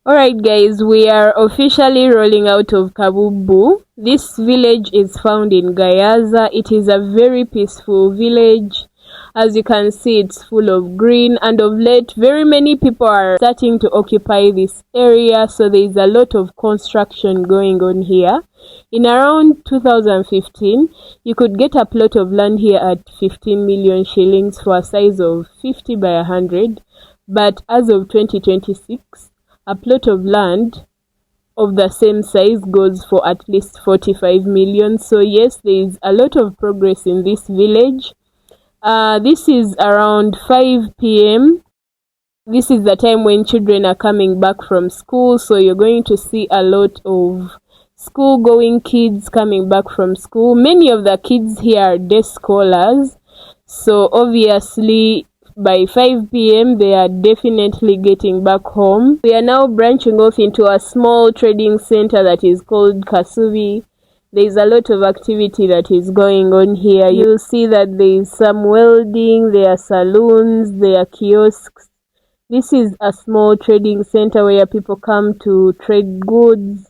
Alright guys, we are officially rolling out of Kabubu. This village is found in Gayaza. It is a very peaceful village. As you can see, it's full of green, and of late very many people are starting to occupy this area, so there is a lot of construction going on here. In around 2015, you could get a plot of land here at 15 million shillings for a size of 50 by 100, but as of 2026, a plot of land of the same size goes for at least 45 million. So yes, there is a lot of progress in this village. This is around 5 p.m. This is the time when children are coming back from school, so you're going to see a lot of school-going kids coming back from school. Many of the kids here are day scholars, so obviously by 5 p.m. they are definitely getting back home. We are now branching off into a small trading center that is called Kasubi. There is a lot of activity that is going on here. You'll see that there is some welding, there are saloons, there are kiosks. This is a small trading center where people come to trade goods,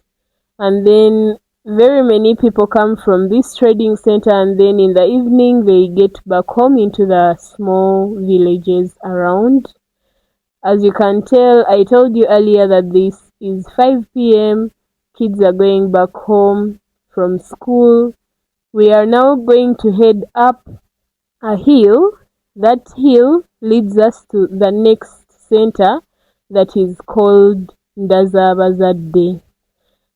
and then very many people come from this trading center, and then in the evening they get back home into the small villages around. As you can tell, I told you earlier that this is 5 p.m. Kids are going back home from school. We are now going to head up a hill. That hill leads us to the next center that is called Ndazabazade.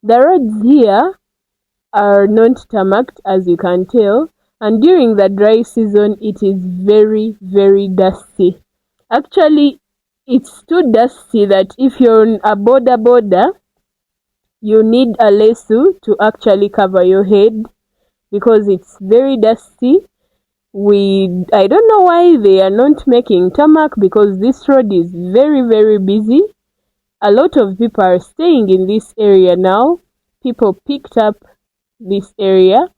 The roads here are not tarmacked, as you can tell, and during the dry season it is very, very dusty. Actually, it's too dusty that if you're on a boda, you need a lasso to actually cover your head because it's very dusty. I don't know why they are not making tarmac, because this road is very, very busy. A lot of people are staying in this area now. People picked up this area,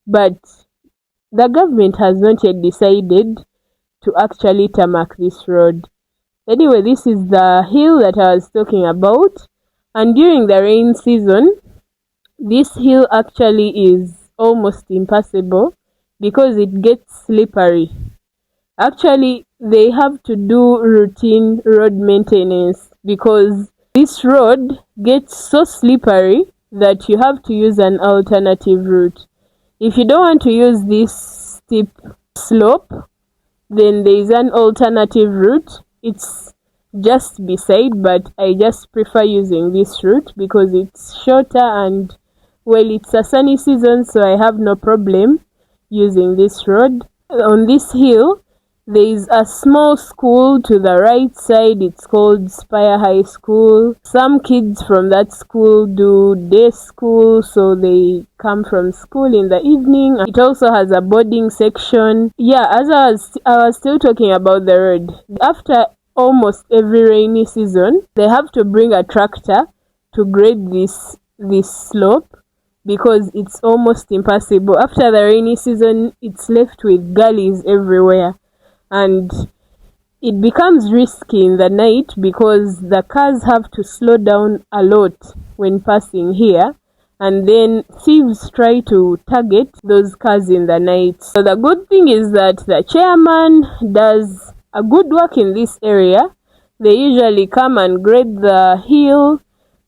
but the government has not yet decided to actually tarmac this road. Anyway, this is the hill that I was talking about, and during the rain season, this hill actually is almost impassable because it gets slippery. Actually, they have to do routine road maintenance because this road gets so slippery that you have to use an alternative route. If you don't want to use this steep slope, then there is an alternative route. It's just beside, but I just prefer using this route because it's shorter, and well, it's a sunny season, so I have no problem using this road. On this hill, there is a small school to the right side. It's called Spire High School. Some kids from that school do day school, so they come from school in the evening. It also has a boarding section. Yeah, as I was still talking about the road. After almost every rainy season, they have to bring a tractor to grade this slope because it's almost impassable. After the rainy season, it's left with gullies everywhere, and it becomes risky in the night because the cars have to slow down a lot when passing here, and then thieves try to target those cars in the night. So the good thing is that the chairman does a good work in this area. They usually come and grade the hill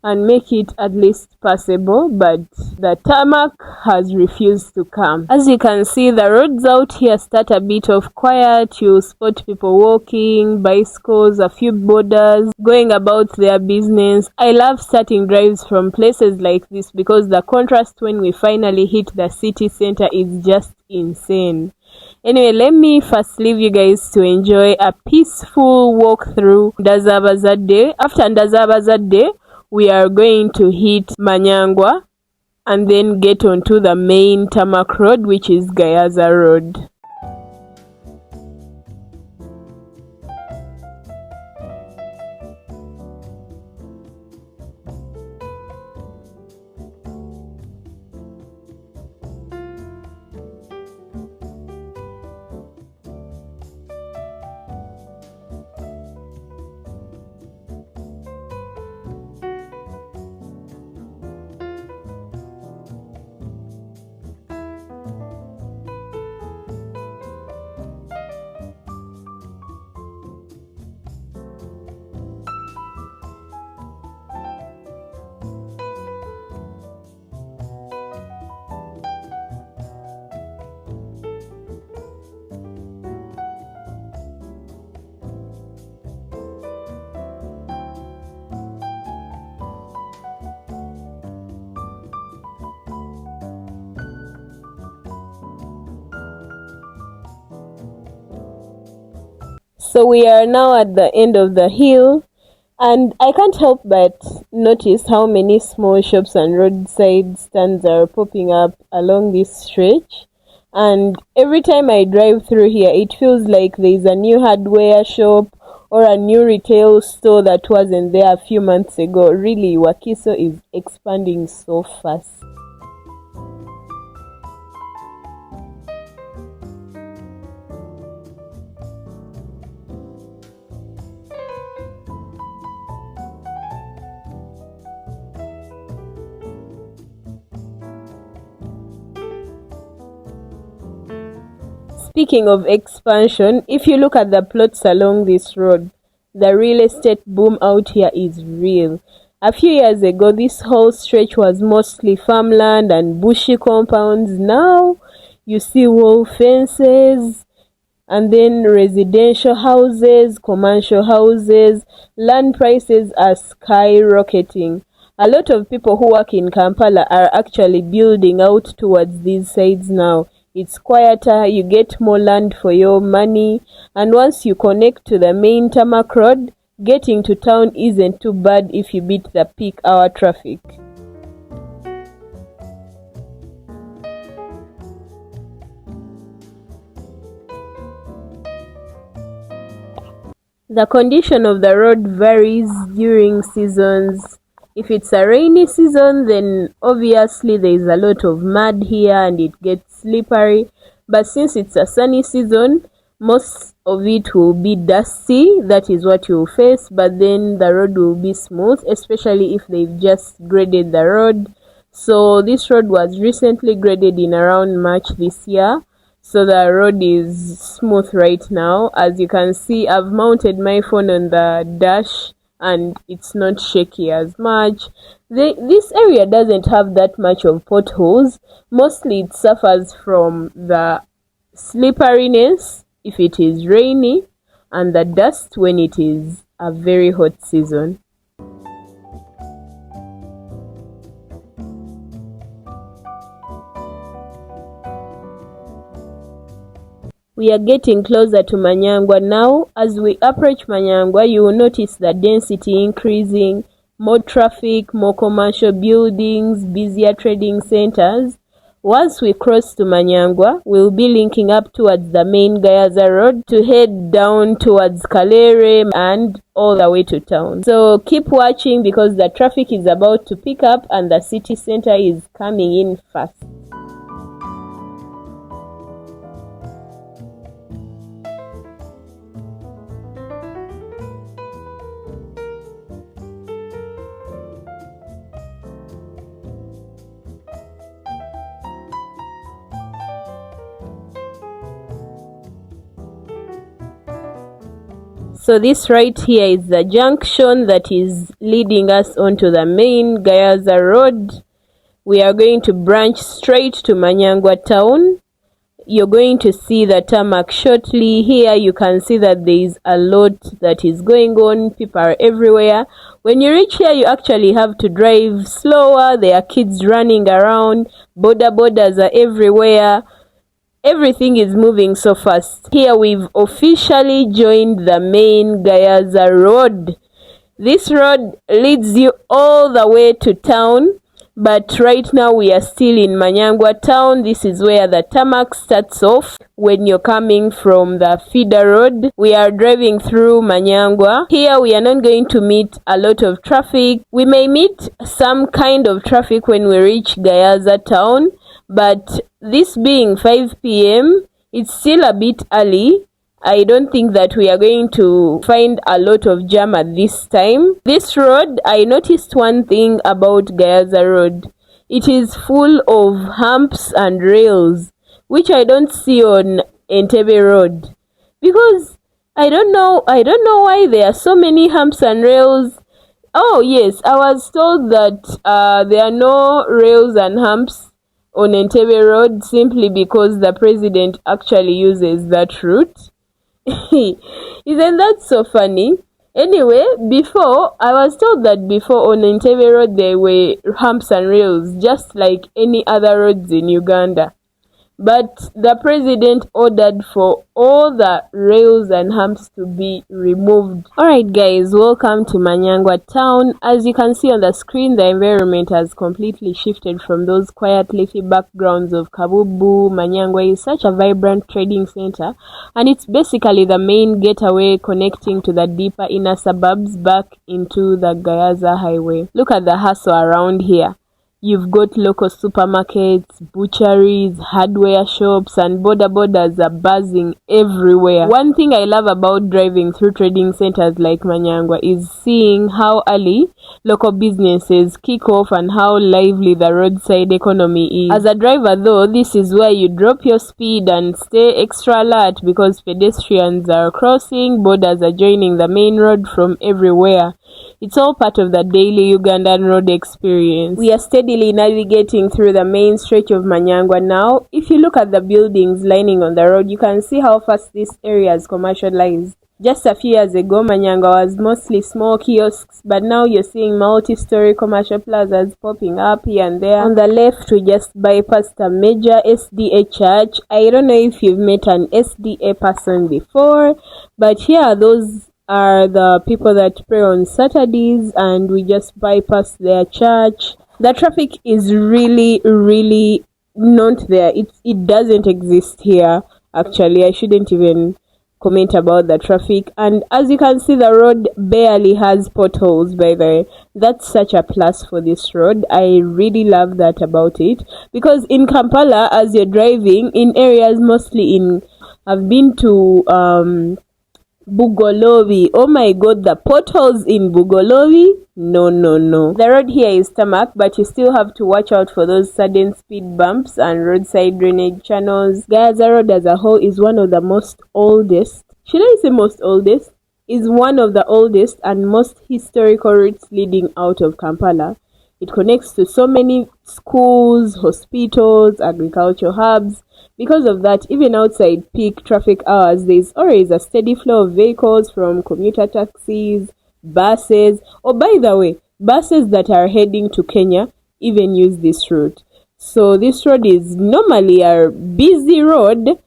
and make it at least passable, but the tarmac has refused to come. As you can see, the roads out here start a bit of quiet. You spot people walking, bicycles, a few bodas going about their business. I love starting drives from places like this because the contrast when we finally hit the city center is just insane. Anyway, let me first leave you guys to enjoy a peaceful walk through Ndazabazade. After Ndazabazade, we are going to hit Manyangua and then get onto the main tarmac road, which is Gayaza Road. So we are now at the end of the hill, and I can't help but notice how many small shops and roadside stands are popping up along this stretch. And every time I drive through here, it feels like there's a new hardware shop or a new retail store that wasn't there a few months ago. Really, Wakiso is expanding so fast. Speaking of expansion, if you look at the plots along this road, the real estate boom out here is real. A few years ago, this whole stretch was mostly farmland and bushy compounds. Now, you see wall fences, and then residential houses, commercial houses. Land prices are skyrocketing. A lot of people who work in Kampala are actually building out towards these sides now. It's quieter, you get more land for your money, and once you connect to the main tarmac road, getting to town isn't too bad if you beat the peak hour traffic. The condition of the road varies during seasons. If it's a rainy season, then obviously there is a lot of mud here and it gets slippery. But since it's a sunny season, most of it will be dusty. That is what you'll face. But then the road will be smooth, especially if they've just graded the road. So this road was recently graded in around March this year. So the road is smooth right now. As you can see, I've mounted my phone on the dash and it's not shaky as much. This area doesn't have that much of potholes. Mostly it suffers from the slipperiness if it is rainy and the dust when it is a very hot season. We are getting closer to Manyangua now. As we approach Manyangua, you will notice the density increasing, more traffic, more commercial buildings, busier trading centers. Once we cross to Manyangua, we'll be linking up towards the main Gayaza Road to head down towards Kalerwe and all the way to town. So keep watching because the traffic is about to pick up and the city center is coming in fast. So this right here is the junction that is leading us onto the main Gayaza Road. We are going to branch straight to Manyangua town. You're going to see the tarmac shortly. Here you can see that there is a lot that is going on. People are everywhere. When you reach here, you actually have to drive slower. There are kids running around. Bodas are everywhere. Everything is moving so fast. Here we've officially joined the main Gayaza Road. This road leads you all the way to town, but right now we are still in Manyangua town. This is where the tarmac starts off. When you're coming from the feeder road, we are driving through Manyangua. Here we are not going to meet a lot of traffic. We may meet some kind of traffic when we reach Gayaza town, but this being 5 p.m., it's still a bit early. I don't think that we are going to find a lot of jam at this time. This road, I noticed one thing about Gayaza Road. It is full of humps and rails, which I don't see on Entebbe Road. Because I don't know why there are so many humps and rails. Oh yes, I was told that there are no rails and humps on Entebbe Road simply because the president actually uses that route. Isn't that so funny? Anyway, I was told that before on Entebbe Road there were humps and rails just like any other roads in Uganda. but the president ordered for all the rails and humps to be removed. Alright guys, welcome to Manyangua town. As you can see on the screen, the environment has completely shifted from those quiet leafy backgrounds of Kabubu. Manyangua is such a vibrant trading center, and it's basically the main getaway connecting to the deeper inner suburbs back into the Gayaza Highway. Look at the hustle around here. You've got local supermarkets, butcheries, hardware shops, and bodas are buzzing everywhere. One thing I love about driving through trading centers like Manyangua is seeing how early local businesses kick off and how lively the roadside economy is. As a driver though, this is where you drop your speed and stay extra alert because pedestrians are crossing, bodas are joining the main road from everywhere. It's all part of the daily Ugandan road experience. We are steadily navigating through the main stretch of Manyangua now. If you look at the buildings lining on the road, you can see how fast this area is commercialized. Just a few years ago, Manyangua was mostly small kiosks, but now you're seeing multi-story commercial plazas popping up here and there. On the left, we just bypassed a major SDA church. I don't know if you've met an SDA person before, but yeah, those are the people that pray on Saturdays, and we just bypass their church. The traffic is really not there. It doesn't exist here. Actually, I shouldn't even comment about the traffic. And as you can see, the road barely has potholes, by the way. That's such a plus for this road. I really love that about it, because in Kampala, as you're driving in areas mostly I've been to Bugolobi. Oh my god, the potholes in Bugolobi? No. The road here is tarmac, but you still have to watch out for those sudden speed bumps and roadside drainage channels. Gayaza Road as a whole is one of the is one of the oldest and most historical routes leading out of Kampala. It connects to so many schools, hospitals, agricultural hubs. Because of that, even outside peak traffic hours, there is always a steady flow of vehicles, from commuter taxis, buses, by the way, buses that are heading to Kenya even use this route. So this road is normally a busy road,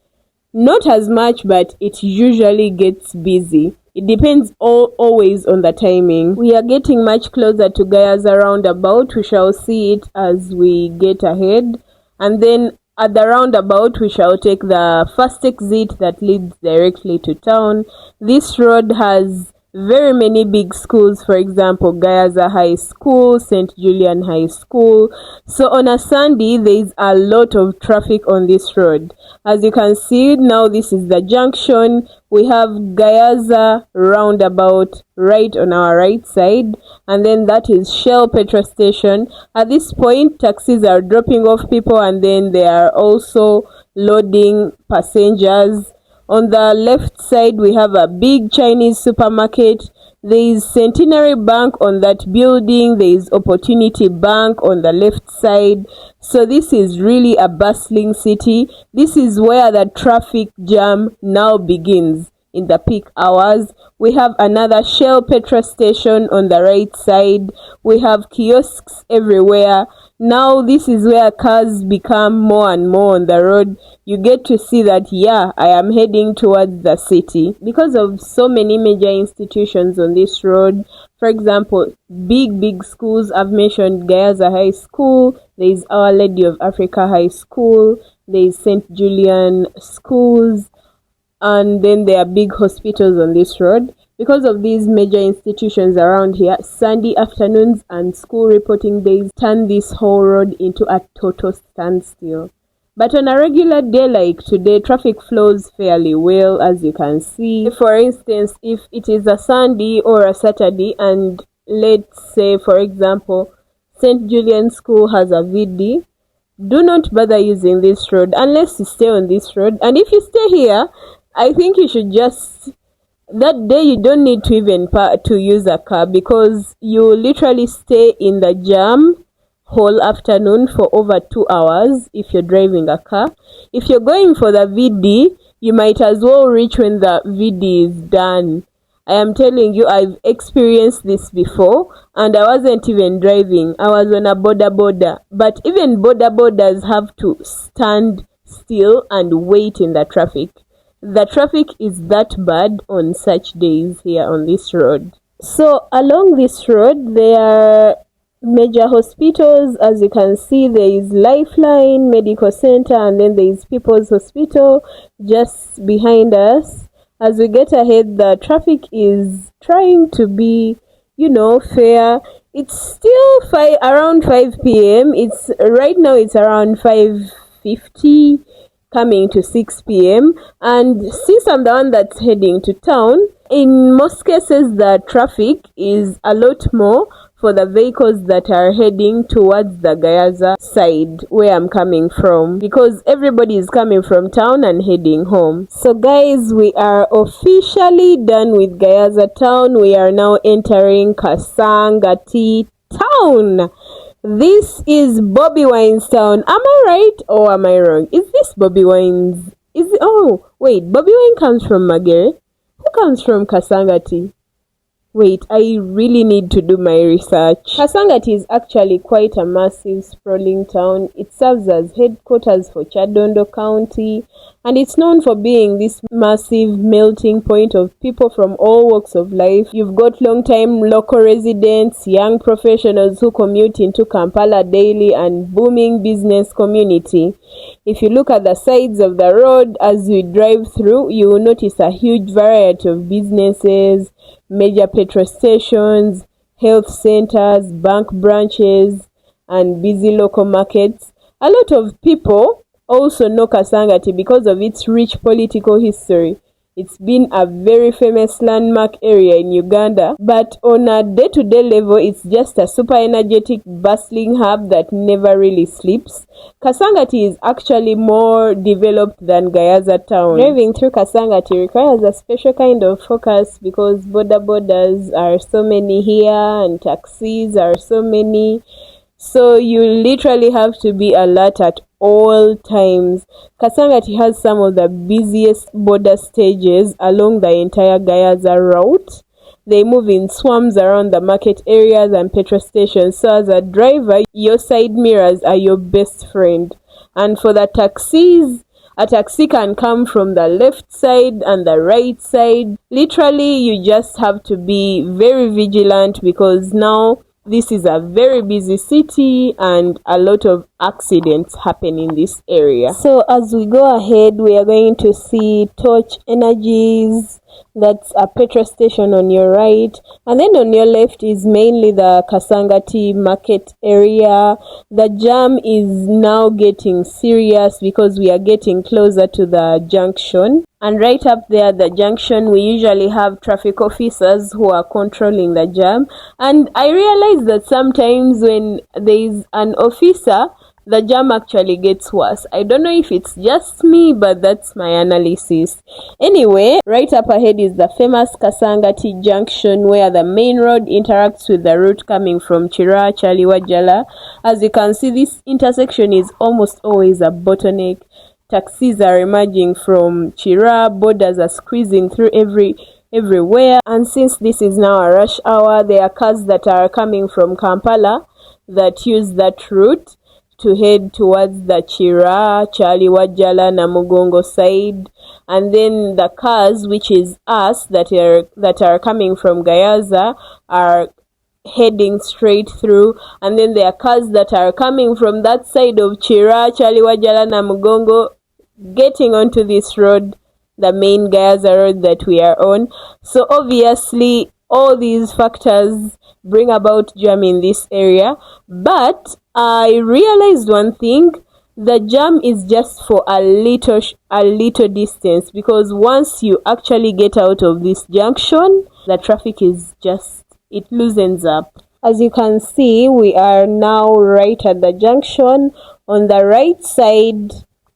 not as much, but it usually gets busy. It depends always on the timing. We are getting much closer to Gayaza Roundabout. We shall see it as we get ahead. And then at the roundabout, we shall take the first exit that leads directly to town. This road has very many big schools, for example, Gayaza High School, St. Julian High School. So on a Sunday, there is a lot of traffic on this road. As you can see, now this is the junction. We have Gayaza Roundabout right on our right side, and then that is Shell petrol station. At this point, taxis are dropping off people, and then they are also loading passengers. On the left side, we have a big Chinese supermarket. There is Centenary Bank on that building. There is Opportunity Bank on the left side. So this is really a bustling city. This is where the traffic jam now begins in the peak hours. We have another Shell petrol station on the right side. We have kiosks everywhere. Now this is where cars become more and more on the road. You get to see that, yeah, I am heading towards the city. Because of so many major institutions on this road, for example, big schools, I've mentioned Gayaza High School, there is Our Lady of Africa High School, there is St. Julian Schools, and then there are big hospitals on this road. Because of these major institutions around here, Sunday afternoons and school reporting days turn this whole road into a total standstill. But on a regular day like today, traffic flows fairly well, as you can see. For instance, if it is a Sunday or a Saturday, and let's say, for example, St. Julian School has a VD, do not bother using this road unless you stay on this road. And if you stay here, I think you should just... that day you don't need to even to use a car, because you literally stay in the jam whole afternoon for over 2 hours if you're driving a car. If you're going for the VD, you might as well reach when the VD is done. I am telling you, I've experienced this before, and I wasn't even driving. I was on a boda. But even bodas have to stand still and wait in the traffic. The traffic is that bad on such days here on this road. So along this road, there are major hospitals. As you can see, there is Lifeline Medical Center, and then there is People's Hospital just behind us. As we get ahead, the traffic is trying to be, fair. It's still around 5 p.m. Right now it's around 5:50, coming to 6 p.m. And since I'm the one that's heading to town, in most cases the traffic is a lot more for the vehicles that are heading towards the Gayaza side where I'm coming from, because everybody is coming from town and heading home. So guys, we are officially done with Gayaza town. We are now entering Kasangati town. This is Bobby Wine's town. Am I right or am I wrong? Is this Bobby Wine's? Oh wait, Bobby Wine comes from Magere. Who comes from Kasangati? Wait, I really need to do my research. Kasangati is actually quite a massive, sprawling town. It serves as headquarters for Kyebando County, and it's known for being this massive melting point of people from all walks of life. You've got long-time local residents, young professionals who commute into Kampala daily, and booming business community. If you look at the sides of the road as you drive through, you will notice a huge variety of businesses, major petrol stations, health centers, bank branches, and busy local markets. A lot of people also know Kasangati because of its rich political history. It's been a very famous landmark area in Uganda, but on a day-to-day level, it's just a super energetic, bustling hub that never really sleeps. Kasangati is actually more developed than Gayaza town. Driving through Kasangati requires a special kind of focus because bodas are so many here and taxis are so many. So you literally have to be alert at all times. Kasangati has some of the busiest border stages along the entire Gayaza route. They move in swarms around the market areas and petrol stations. So as a driver, your side mirrors are your best friend. And for the taxis, a taxi can come from the left side and the right side. Literally, you just have to be very vigilant because now this is a very busy city and a lot of accidents happen in this area. So as we go ahead, we are going to see Torch Energies. That's a petrol station on your right, and then on your left is mainly the Kasangati market area. The jam is now getting serious because we are getting closer to the junction, and right up there the junction we usually have traffic officers who are controlling the jam. And I realize that sometimes when there is an officer, the jam actually gets worse. I don't know if it's just me, but that's my analysis. Anyway, right up ahead is the famous Kasangati Junction, where the main road interacts with the route coming from Chira, Chaliwajala. As you can see, this intersection is almost always a bottleneck. Taxis are emerging from Chira, borders are squeezing through everywhere. And since this is now a rush hour, there are cars that are coming from Kampala that use that route to head towards the Chira, Chaliwajala, Namugongo side, and then the cars, which is us, that are coming from Gayaza, are heading straight through. And then there are cars that are coming from that side of Chira, Chaliwajala, Namugongo, getting onto this road, the main Gayaza road that we are on. So obviously, all these factors bring about jam in this area, but I realized one thing: the jam is just for a little distance, because once you actually get out of this junction, the traffic is it loosens up. As you can see, we are now right at the junction. On the right side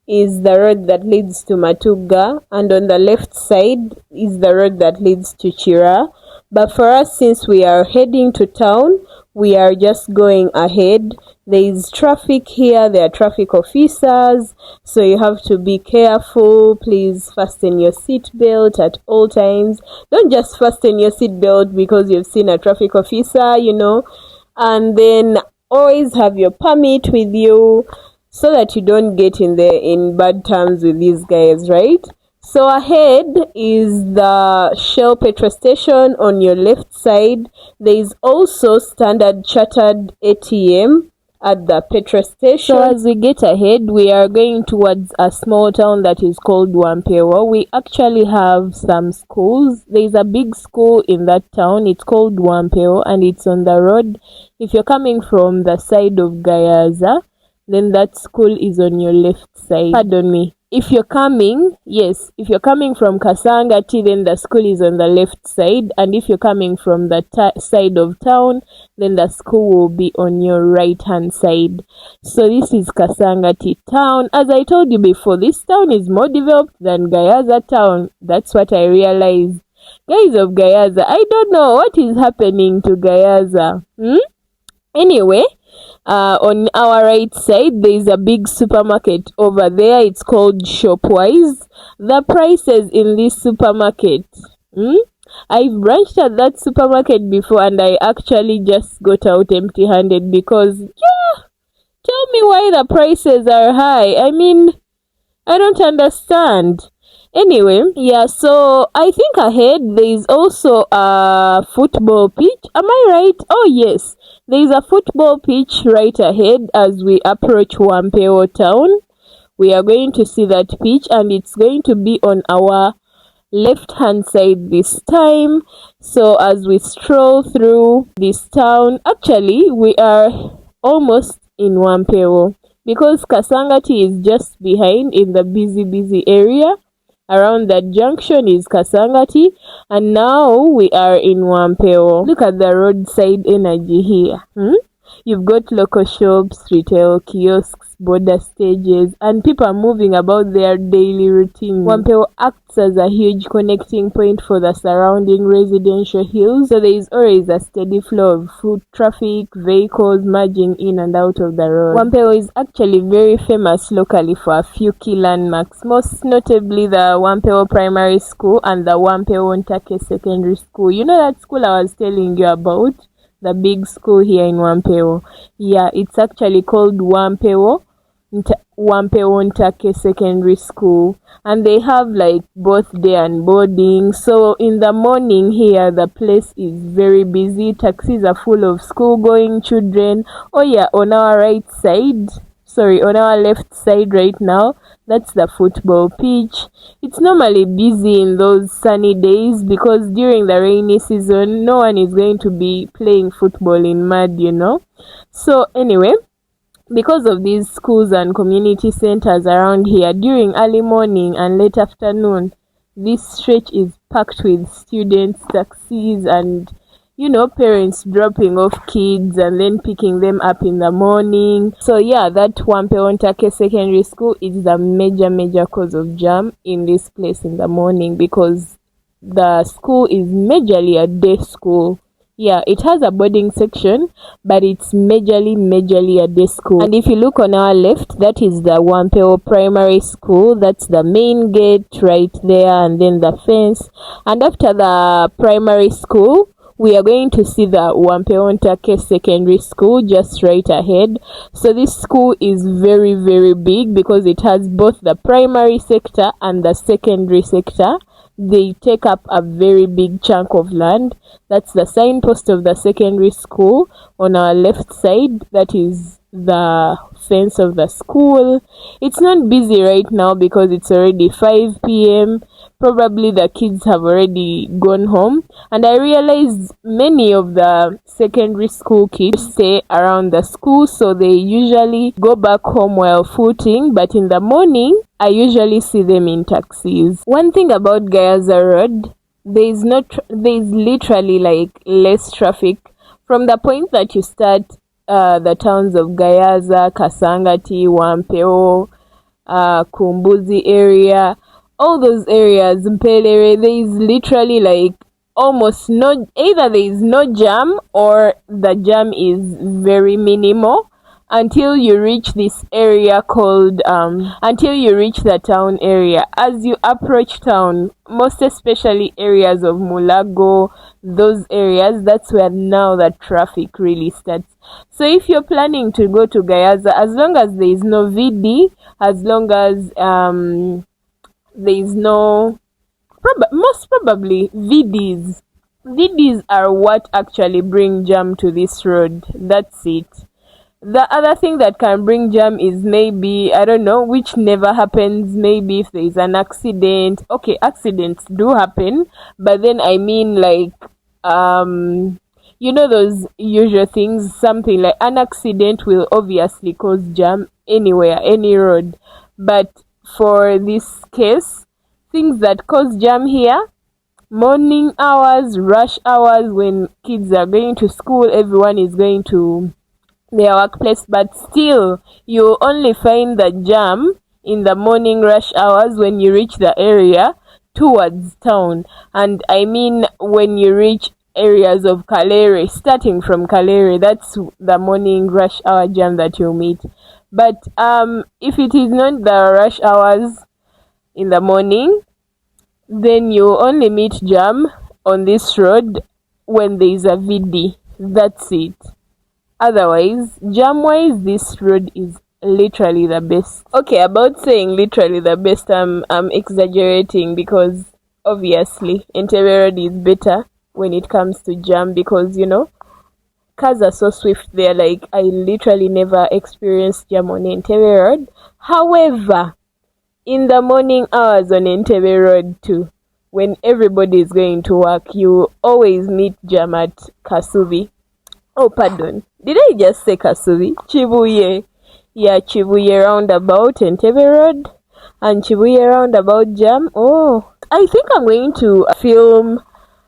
is the road that leads to Matuga, and on the left side is the road that leads to Chira. But for us, since we are heading to town, we are just going ahead. There is traffic here, there are traffic officers, so you have to be careful. Please fasten your seatbelt at all times. Don't just fasten your seatbelt because you've seen a traffic officer, and then always have your permit with you. so that you don't get in bad terms with these guys, right? So ahead is the Shell petrol station on your left side. There is also Standard Chartered ATM at the petrol station. So as we get ahead, we are going towards a small town that is called Wampewo. We actually have some schools. There is a big school in that town. It's called Wampewo and it's on the road. If you're coming from the side of Gayaza, then that school is on your left side. Pardon me. If you're coming from Kasangati, then the school is on the left side. And if you're coming from the side of town, then the school will be on your right-hand side. So this is Kasangati town. As I told you before, this town is more developed than Gayaza town. That's what I realized. Guys of Gayaza, I don't know what is happening to Gayaza. Anyway, on our right side, there is a big supermarket over there. It's called Shopwise. The prices in this supermarket, I've branched at that supermarket before and I actually just got out empty-handed because, tell me why the prices are high. I mean, I don't understand. Anyway, so I think ahead there is also a football pitch. Am I right? Oh yes, there is a football pitch right ahead as we approach Wampewo town. We are going to see that pitch and it's going to be on our left hand side this time. So as we stroll through this town, actually we are almost in Wampewo because Kasangati is just behind in the busy area. Around that junction is Kasangati, and now we are in Wampewo. Look at the roadside energy here. You've got local shops, retail kiosks, border stages, and people are moving about their daily routine. Wampewo acts as a huge connecting point for the surrounding residential hills, so there is always a steady flow of foot traffic, vehicles merging in and out of the road. Wampewo is actually very famous locally for a few key landmarks, most notably the Wampewo Primary School and the Wampewo Ntake Secondary School. You know that school I was telling you about? The big school here in Wampewo. Yeah, it's actually called Wampewo Ntake Secondary School. And they have like both day and boarding. So in the morning here, the place is very busy. Taxis are full of school-going children. Oh yeah, on our left side right now, that's the football pitch. It's normally busy in those sunny days because during the rainy season, no one is going to be playing football in mud, So anyway, because of these schools and community centers around here, during early morning and late afternoon, this stretch is packed with students, taxis, and parents dropping off kids and then picking them up in the morning. So yeah, that Wampewo Ntake Secondary School is the major cause of jam in this place in the morning because the school is majorly a day school. Yeah, it has a boarding section, but it's majorly a day school. And if you look on our left, that is the Wampewo Primary School. That's the main gate right there and then the fence. And after the primary school, we are going to see the Wampewo Ntake Secondary School just right ahead. So this school is very big because it has both the primary sector and the secondary sector. They take up a very big chunk of land. That's the signpost of the secondary school on our left side. That is the fence of the school. It's not busy right now because it's already 5 p.m. Probably the kids have already gone home, and I realized many of the secondary school kids stay around the school, so they usually go back home while footing, but in the morning I usually see them in taxis. One thing about Gayaza Road, there is literally like less traffic from the point that you start the towns of Gayaza, Kasangati, Wampewo, Kumbuzi area. All those areas, Mpelere, there is literally like almost either there is no jam or the jam is very minimal. until you reach this area called until you reach the town area. As you approach town, most especially areas of Mulago, those areas, that's where now the traffic really starts. So if you're planning to go to Gayaza, as long as there is no VD, as long as there is no most probably VDs are what actually bring jam to this road. That's it. The other thing that can bring jam is maybe, I don't know, which never happens, maybe if there is an accident. Okay, accidents do happen, but then I mean like, you know, those usual things, something like an accident will obviously cause jam anywhere, any road. But for this case, things that cause jam here, morning hours, rush hours, when kids are going to school, everyone is going to their workplace, but still you only find the jam in the morning rush hours when you reach the area towards town. And I mean when you reach areas of Kalerwe, starting from Kalerwe, that's the morning rush hour jam that you'll meet. But if it is not the rush hours in the morning, then you only meet jam on this road when there is a VD. That's it. Otherwise, jam-wise, this road is literally the best. Okay, about saying literally the best, I'm exaggerating, because obviously Entebbe road is better when it comes to jam, because, you know, cars are so swift there. Like, I literally never experienced jam on Entebbe road. However, in the morning hours on Entebbe road too, when everybody is going to work, you always meet jam at Kasubi. Oh, pardon. Did I just say Kasubi? Chibuye. Yeah, Chibuye Roundabout, Entebbe Road, and Chibuye Roundabout jam. Oh, I think I'm going to film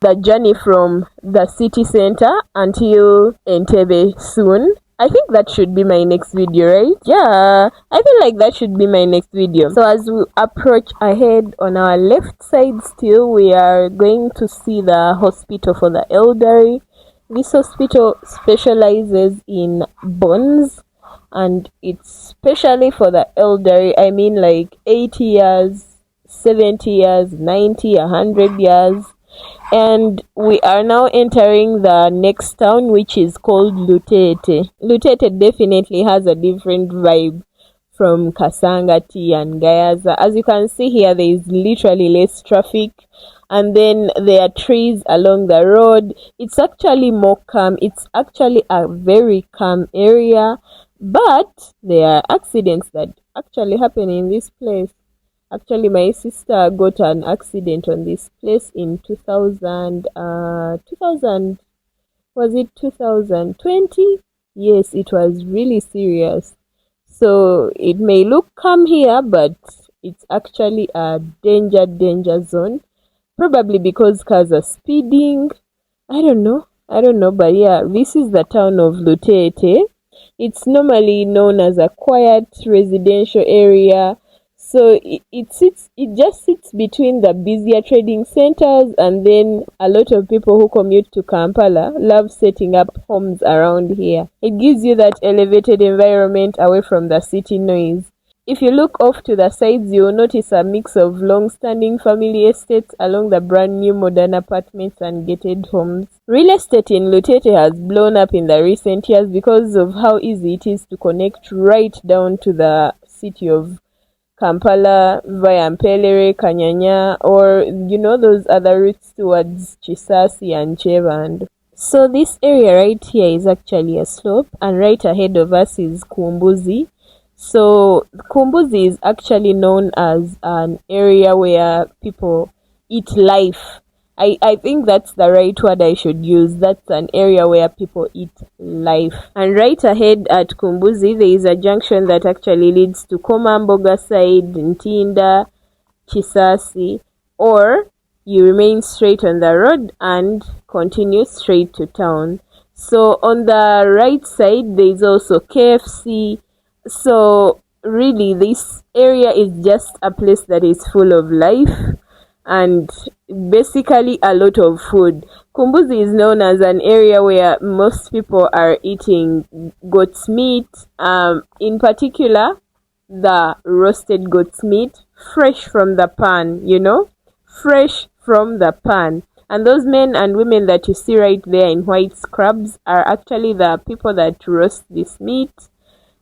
the journey from the city center until Entebbe soon. I think that should be my next video, right? Yeah, I feel like that should be my next video. So as we approach ahead, on our left side still, we are going to see the hospital for the elderly. This hospital specializes in bones, and it's specially for the elderly. I mean like 80 years, 70 years, 90, 100 years. And we are now entering the next town, which is called Lutete. Lutete definitely has a different vibe from Kasangati and Gayaza. As you can see here, there is literally less traffic, and then there are trees along the road. It's actually more calm. It's actually a very calm area, but there are accidents that actually happen in this place. Actually, my sister got an accident on this place in 2000, was it 2020? Yes, it was really serious. So it may look calm here, but it's actually a danger zone. Probably because cars are speeding. I don't know, but yeah, this is the town of Lutete. It's normally known as a quiet residential area. So it just sits between the busier trading centers, and then a lot of people who commute to Kampala love setting up homes around here. It gives you that elevated environment away from the city noise. If you look off to the sides, you'll notice a mix of long-standing family estates along the brand new modern apartments and gated homes. Real estate in Lutete has blown up in the recent years because of how easy it is to connect right down to the city of Kampala via Mpelere, Kanyanya, or you know, those other routes towards Chisasi and Kyebando. So this area right here is actually a slope, and right ahead of us is Kumbuzi. So Kumbuzi is actually known as an area where people eat life. I think that's the right word I should use. That's an area where people eat life. And right ahead at Kumbuzi, there is a junction that actually leads to Komamboga side, Ntinda, Chisasi, or you remain straight on the road and continue straight to town. So on the right side, there is also KFC. So really, this area is just a place that is full of life. and basically a lot of food. Kumbuzi is known as an area where most people are eating goat's meat, in particular the roasted goat's meat, fresh from the pan, fresh from the pan. And those men and women that you see right there in white scrubs are actually the people that roast this meat.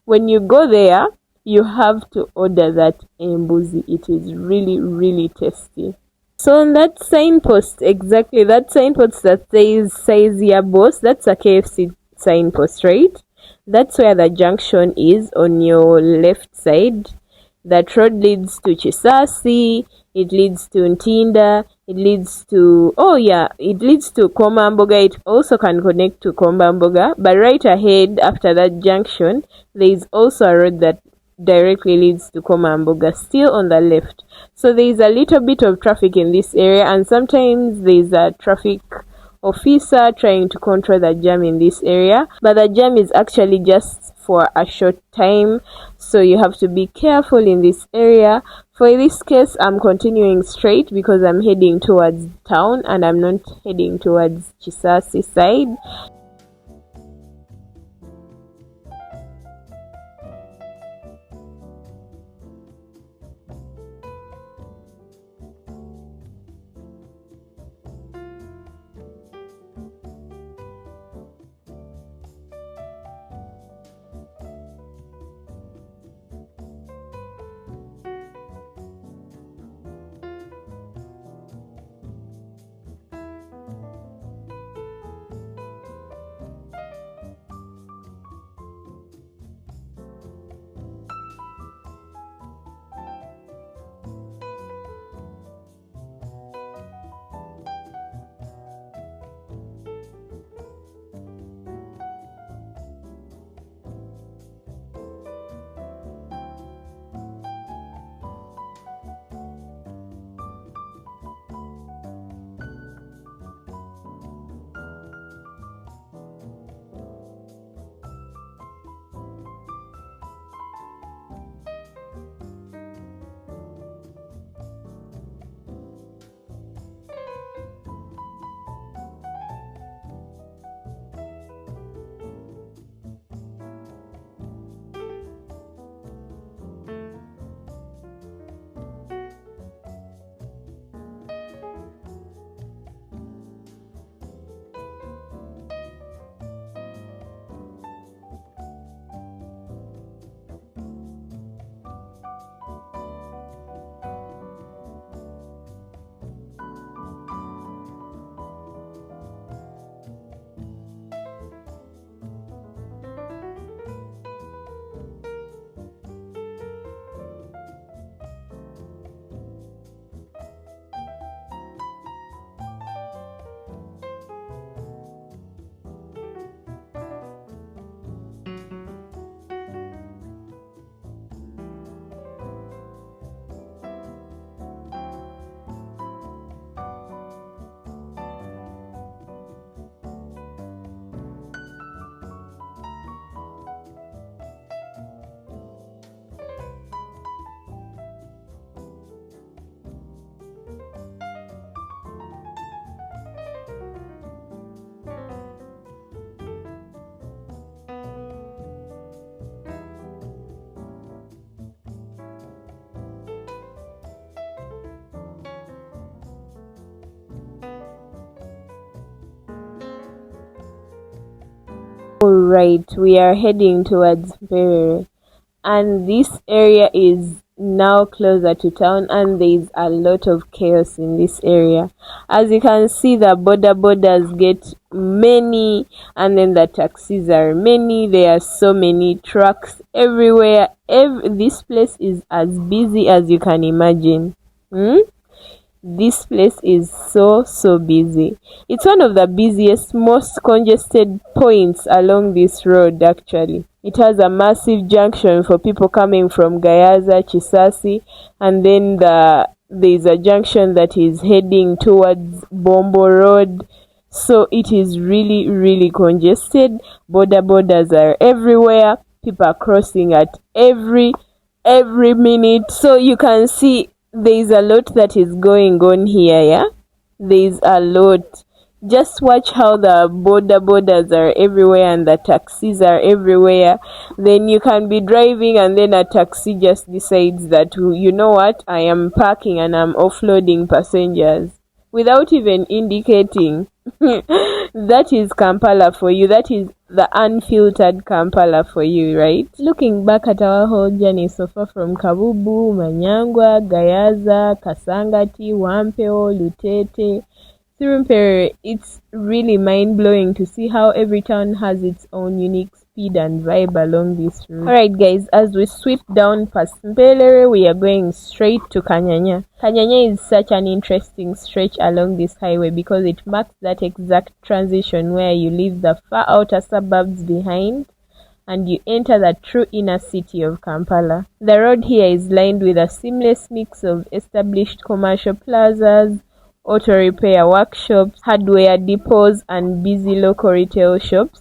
When you go there, you have to order that embuzi. It is really, really tasty. So on that signpost, exactly that signpost that says here boss, that's a KFC signpost, right? That's where the junction is on your left side. That road leads to Chisasi, it leads to Ntinda, it leads to Komamboga. It also can connect to Komamboga, but right ahead after that junction, there is also a road that directly leads to Komamboga, still on the left. So there is a little bit of traffic in this area, and sometimes there is a traffic officer trying to control the jam in this area, but the jam is actually just for a short time, so you have to be careful in this area. For this case, I'm continuing straight because I'm heading towards town and I'm not heading towards Chisasi side. Alright, we are heading towards Spire, and this area is now closer to town, and there is a lot of chaos in this area. As you can see, the borders get many, and then the taxis are many. There are so many trucks everywhere. This place is as busy as you can imagine. This place is so busy. It's one of the busiest, most congested points along this road actually. It has a massive junction for people coming from Gayaza, Chisasi, and then there's a junction that is heading towards Bombo Road. So it is really congested. Borders are everywhere. People are crossing at every minute. So you can see There's a lot that is going on here, yeah? There's a lot. Just watch how the borders are everywhere and the taxis are everywhere. Then you can be driving and then a taxi just decides that, you know what, I am parking and I'm offloading passengers without even indicating. That is Kampala for you. That is the unfiltered Kampala for you, right? Looking back at our whole journey so far from Kabubu, Manyangua, Gayaza, Kasangati, Wampewo, Lutete, Suburban, it's really mind-blowing to see how every town has its own unique speed and vibe along this route. Alright guys, as we sweep down past Kalerwe, we are going straight to Kyanja. Kyanja is such an interesting stretch along this highway because it marks that exact transition where you leave the far outer suburbs behind and you enter the true inner city of Kampala. The road here is lined with a seamless mix of established commercial plazas, auto repair workshops, hardware depots, and busy local retail shops.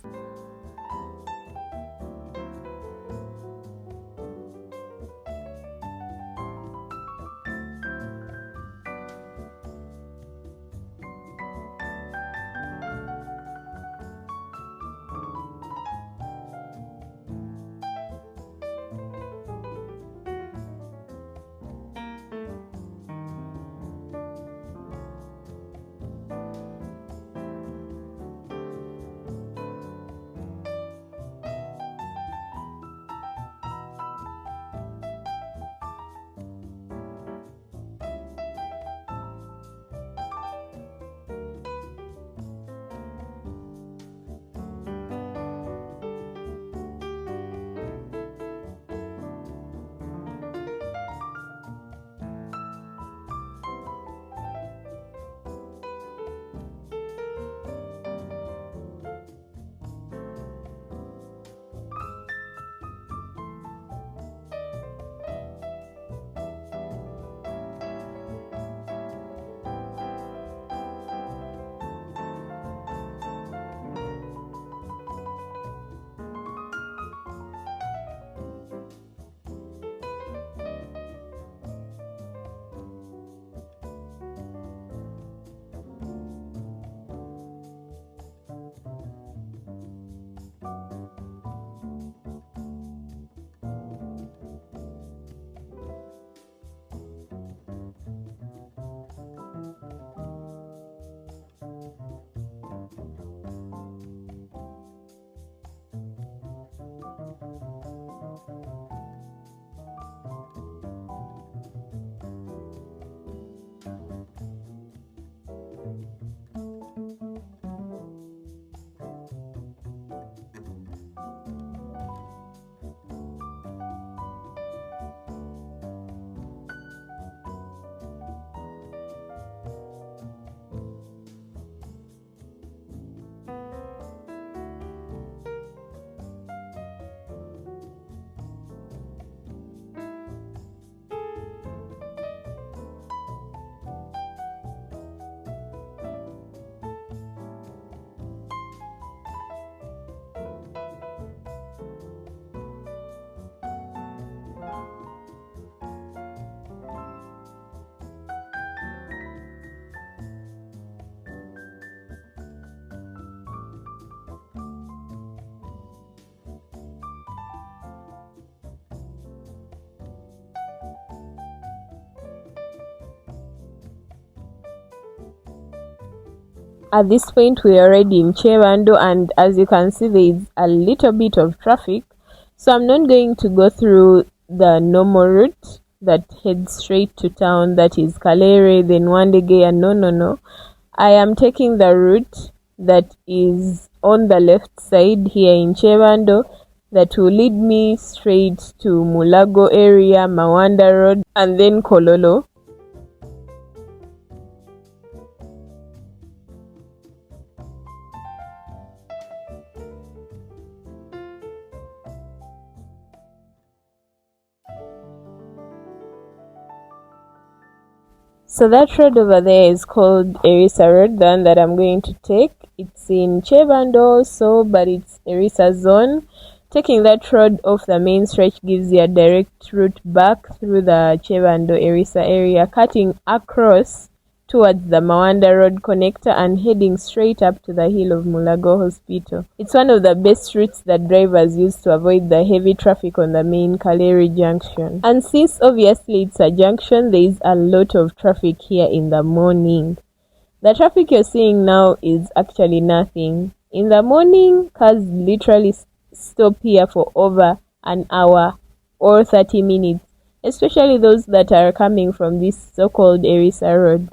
At this point we are already in Kyebando, and as you can see there is a little bit of traffic, so I'm not going to go through the normal route that heads straight to town, that is Kalerwe, then Wandegea. No. I am taking the route that is on the left side here in Kyebando that will lead me straight to Mulago area, Mawanda Road, and then Kololo. So that road over there is called Arisa Road, the one that I'm going to take. It's in Kyebando also, but it's Arisa zone. Taking that road off the main stretch gives you a direct route back through the Kyebando Arisa area, cutting across towards the Mawanda Road connector and heading straight up to the hill of Mulago Hospital. It's one of the best routes that drivers use to avoid the heavy traffic on the main Kalerwe junction. And since obviously it's a junction, there is a lot of traffic here in the morning. The traffic you're seeing now is actually nothing. In the morning, cars literally stop here for over an hour or 30 minutes, especially those that are coming from this so-called Arisa Road.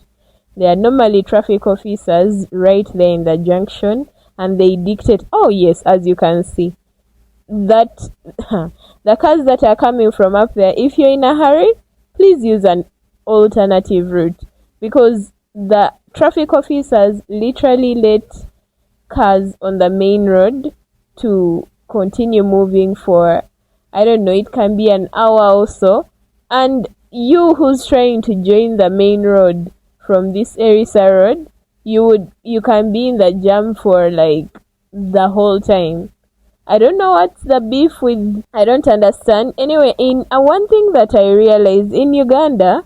There are normally traffic officers right there in the junction, and they dictate, oh yes, as you can see, that the cars that are coming from up there, if you're in a hurry, please use an alternative route, because the traffic officers literally let cars on the main road to continue moving for, I don't know, it can be an hour or so, and you who's trying to join the main road from this Arisa Road, you can be in the jam for like the whole time. I don't know what's the beef with, I don't understand. Anyway, one thing that I realized in Uganda,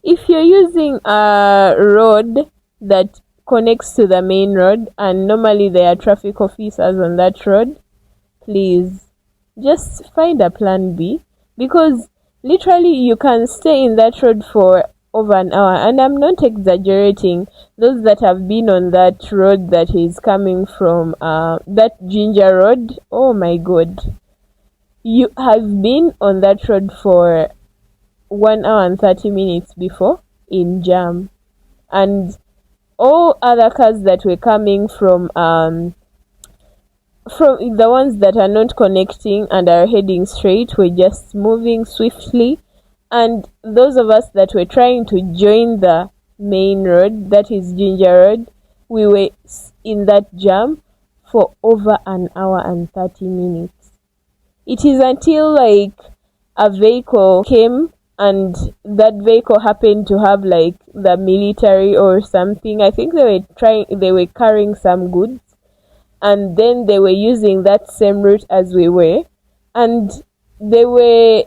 if you're using a road that connects to the main road and normally there are traffic officers on that road, please just find a plan B, because literally you can stay in that road for over an hour, and I'm not exaggerating. Those that have been on that road that is coming from that ginger road, oh my god, you have been on that road for 1 hour and 30 minutes before in jam, and all other cars that were coming from the ones that are not connecting and are heading straight were just moving swiftly. And those of us that were trying to join the main road, that is Ginger Road, we were in that jam for over an hour and 30 minutes. It is until like a vehicle came, and that vehicle happened to have like the military or something. I think they were carrying some goods, and then they were using that same route as we were, and they were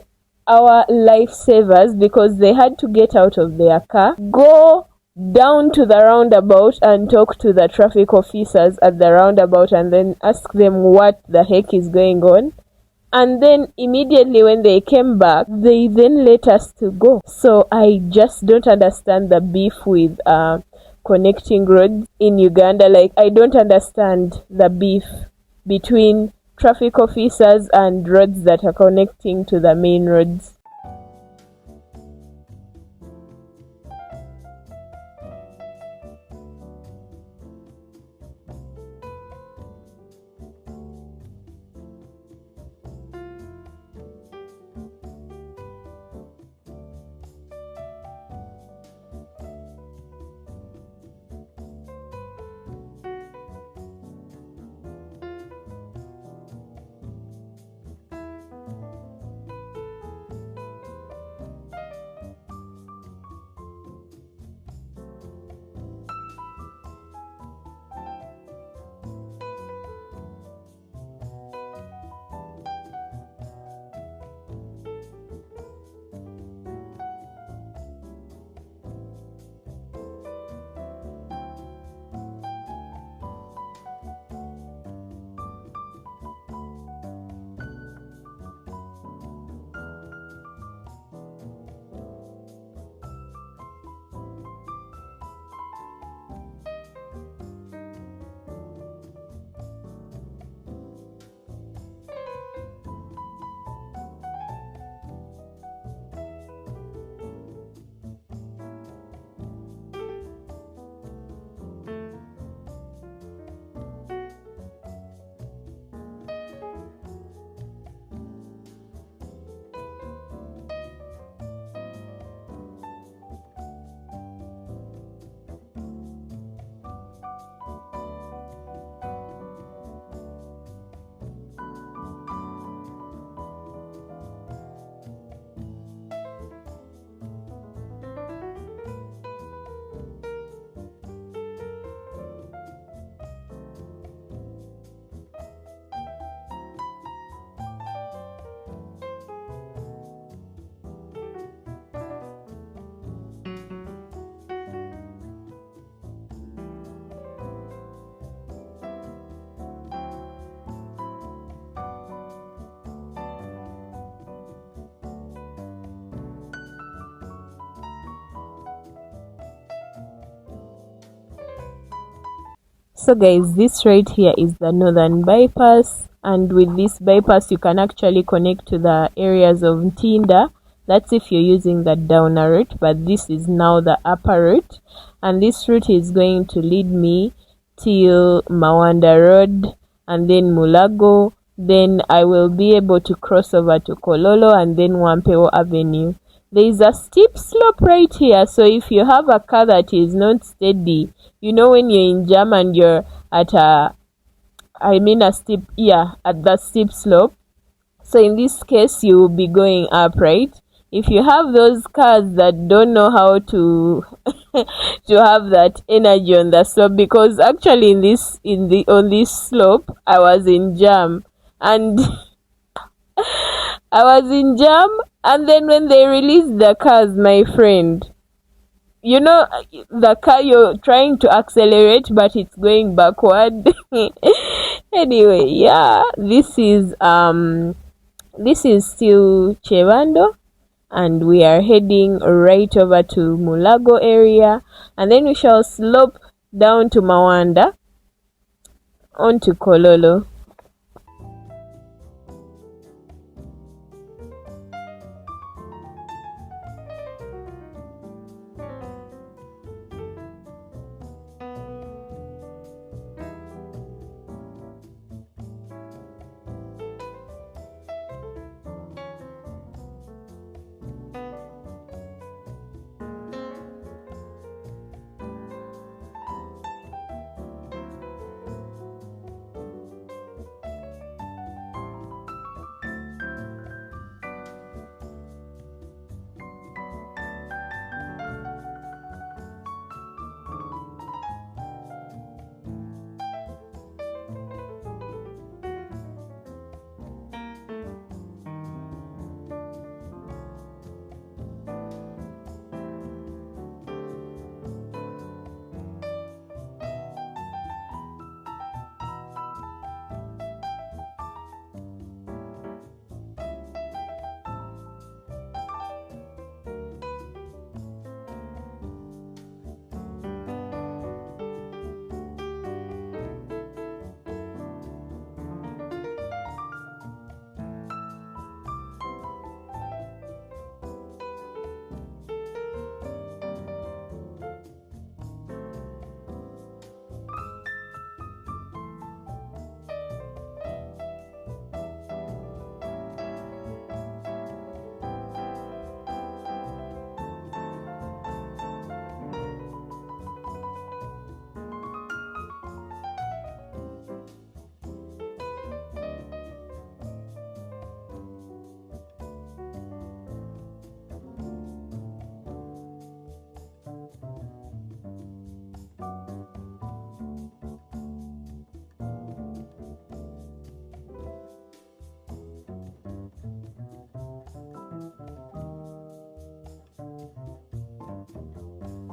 our lifesavers, because they had to get out of their car, go down to the roundabout and talk to the traffic officers at the roundabout, and then ask them what the heck is going on. And then immediately when they came back, they then let us to go. So I just don't understand the beef with connecting roads in Uganda. Like, I don't understand the beef between traffic officers and roads that are connecting to the main roads. So guys, this right here is the northern bypass, and with this bypass you can actually connect to the areas of Ntinda. That's if you're using the downer route, but this is now the upper route, and this route is going to lead me till Mawanda Road and then Mulago. Then I will be able to cross over to Kololo and then Wampewo Avenue. There is a steep slope right here, so if you have a car that is not steady, you know, when you're in jam and you're at at the steep slope. So in this case, you will be going up, right? If you have those cars that don't know how to to have that energy on the slope, because actually on this slope, I was in jam and and then when they released the cars, my friend, you know, the car, you're trying to accelerate but it's going backward. Anyway, yeah, this is still Kyebando, and we are heading right over to Mulago area, and then we shall slope down to Mawanda onto Kololo.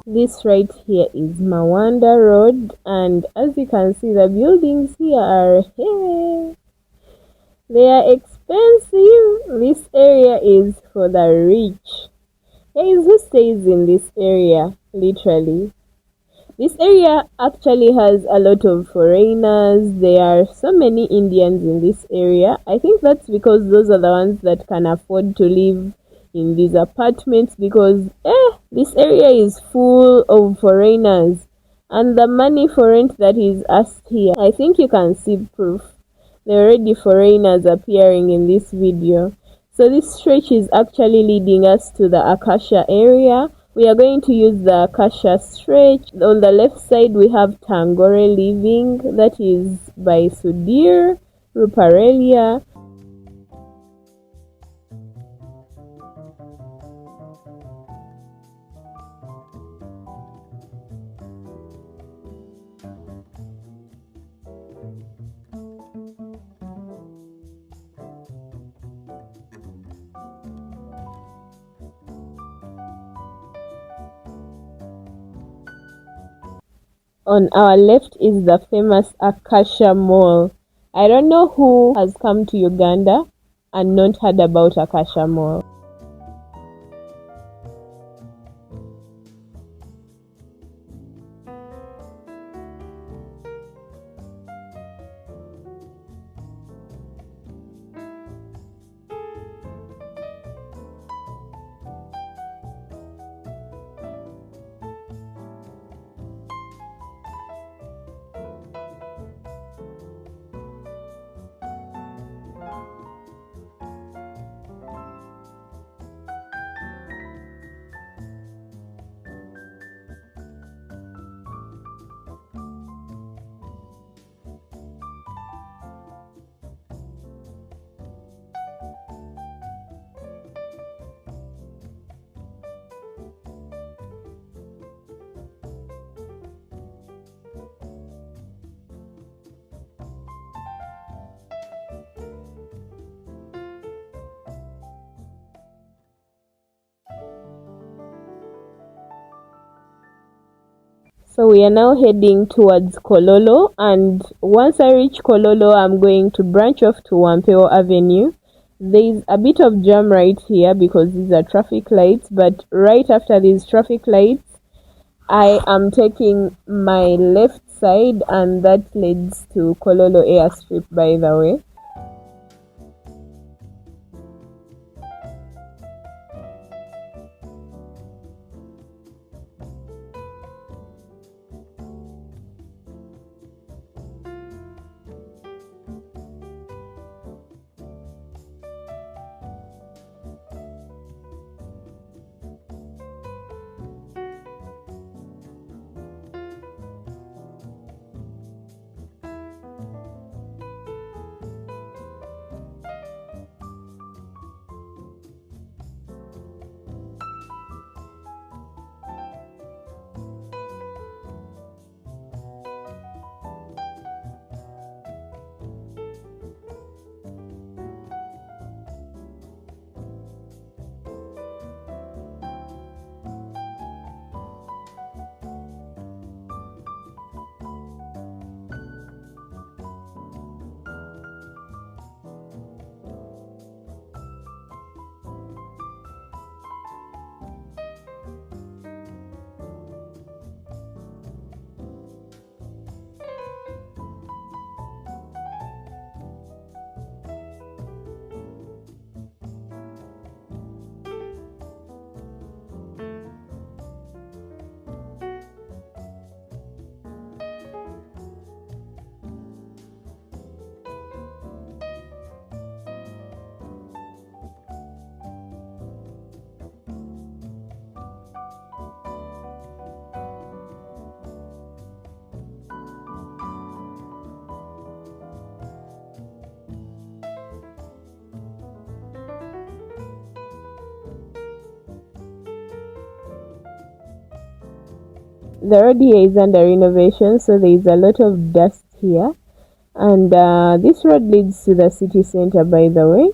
This right here is Mawanda Road, and as you can see, the buildings here are they are expensive. This area is for the rich. Guys, who stays in this area? Literally, this area actually has a lot of foreigners. There are so many Indians in this area. I think that's because those are the ones that can afford to live in these apartments, because this area is full of foreigners, and the money for rent that is asked here, I think you can see proof. There are already foreigners appearing in this video. So this stretch is actually leading us to the Acacia area. We are going to use the Acacia stretch. On the left side we have Tangore Living, that is by Sudhir Ruparelia. On our left is the famous Acacia Mall. I don't know who has come to Uganda and not heard about Acacia Mall. So we are now heading towards Kololo, and once I reach Kololo, I'm going to branch off to Wampewo Avenue. There's a bit of jam right here because these are traffic lights, but right after these traffic lights, I am taking my left side, and that leads to Kololo airstrip, by the way. The road here is under renovation, so there is a lot of dust here. And this road leads to the city center, by the way.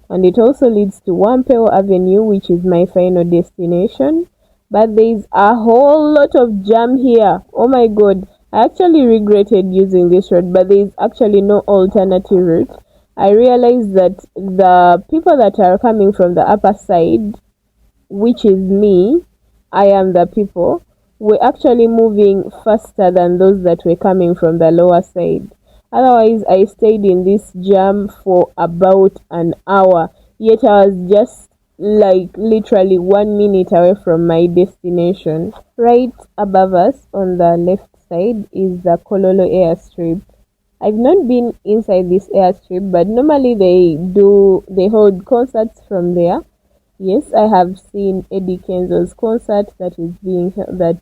And it also leads to Wampewo Avenue, which is my final destination. But there is a whole lot of jam here. Oh my god. I actually regretted using this road, but there is actually no alternative route. I realized that the people that are coming from the upper side, which is me, I am the people, we're actually moving faster than those that were coming from the lower side. Otherwise, I stayed in this jam for about an hour, yet I was just like literally 1 minute away from my destination. Right above us on the left side is the Kololo airstrip. I've not been inside this airstrip, but normally they hold concerts from there. Yes, I have seen Eddie Kenzo's concert that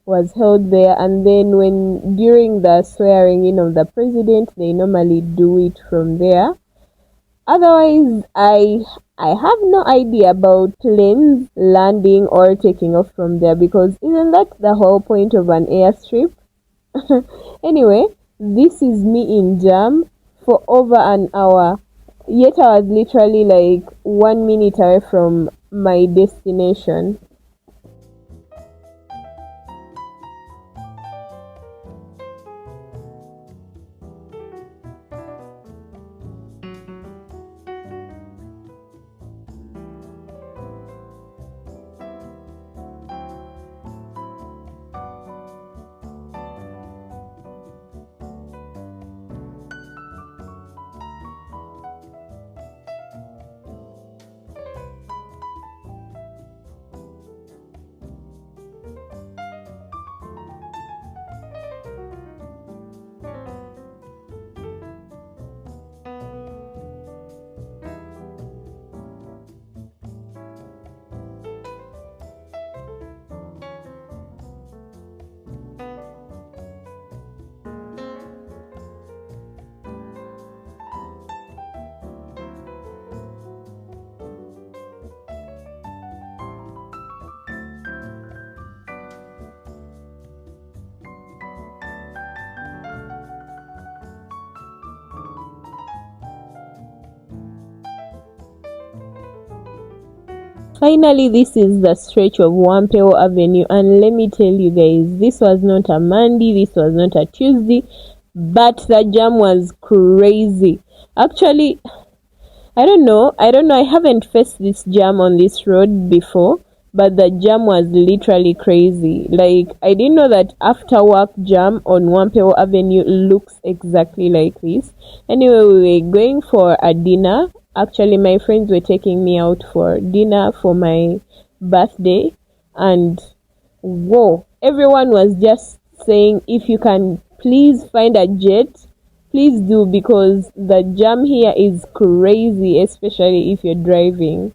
was held there, and then when during the swearing in of the president, they normally do it from there. Otherwise, I have no idea about planes landing or taking off from there, because isn't that the whole point of an airstrip? Anyway, this is me in jam for over an hour. Yet I was literally like 1 minute away from my destination. Finally, this is the stretch of Wampewo Avenue, and let me tell you guys, this was not a Monday, this was not a Tuesday, but the jam was crazy. Actually, I don't know, I haven't faced this jam on this road before, but the jam was literally crazy. Like, I didn't know that after work jam on Wampewo Avenue looks exactly like this. Anyway, we were going for a dinner. Actually, my friends were taking me out for dinner for my birthday, and whoa, everyone was just saying, if you can please find a jet, please do, because the jam here is crazy, especially if you're driving.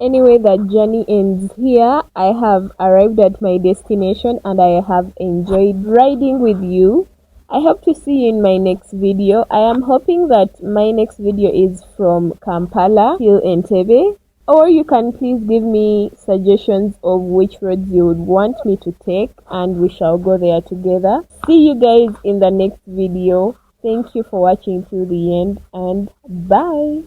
Anyway, the journey ends here. I have arrived at my destination and I have enjoyed riding with you. I hope to see you in my next video. I am hoping that my next video is from Kampala till Entebbe. Or you can please give me suggestions of which roads you would want me to take, and we shall go there together. See you guys in the next video. Thank you for watching till the end, and bye.